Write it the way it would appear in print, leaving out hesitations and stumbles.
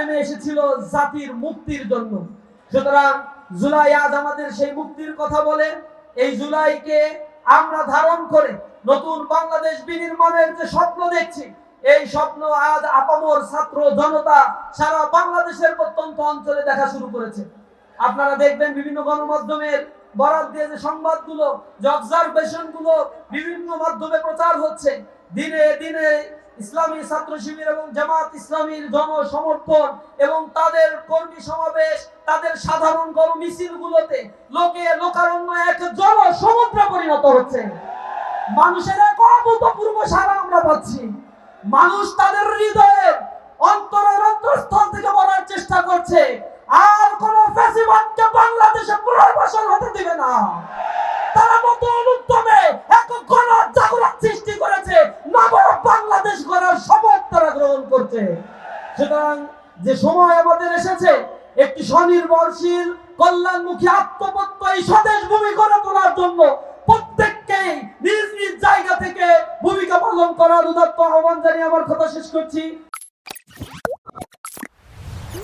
নেমে এসেছিল জাতির মুক্তির জন্য। সুতরাং জুলাই আজ আমাদের সেই মুক্তির কথা বলে, এই জুলাইকে আমরা ধারণ করে নতুন বাংলাদেশ বিনির্মাণের যে স্বপ্ন দেখছি, এই স্বপ্ন আজ আপামর ছাত্র জনতা সারা বাংলাদেশের প্রত্যন্ত অঞ্চলে দেখা শুরু করেছে। আপনারা দেখবেন বিভিন্ন গণমাধ্যমের বরাত দিয়ে যে সংবাদগুলো, যে অবজারভেশনগুলো বিভিন্ন মাধ্যমে প্রচার হচ্ছে, দিনে দিনে ইসলামী ছাত্র শিবির এবং জামাত ইসলামীর জনসমর্থন এবং তাদের কর্মী সমাবেশ, তাদের সাধারণ গণমিছিলগুলোতে লোকে লোকারণ্য এক জনসমুদ্রে পরিণত হচ্ছে। মানুষের এক অভূতপূর্ব সাড়া আমরা পাচ্ছি। মানুষ তাদের হৃদয়ের অন্তরের অন্তঃস্থল থেকে বলার চেষ্টা করছে, আর কোন ফ্যাসিবাদকে বাংলাদেশে পুনর্বাসন হতে দিবে না। তারা নতুন উদ্যমে এক গণজাগরণ সৃষ্টি করেছে, নব বাংলাদেশ গড়ার শপথ তারা গ্রহণ করছে। সুতরাং যে সময় আমাদের এসেছে, একটি স্বনির্ভরশীল কল্যাণমুখী আত্মপ্রত্যয়ী স্বদেশ ভূমি গড়ে তোলার জন্য প্রত্যেককেই নিজ নিজ জায়গা থেকে ভূমিকা পালন করার উদাত্ত আহ্বান জানিয়ে আমার কথা শেষ করছি।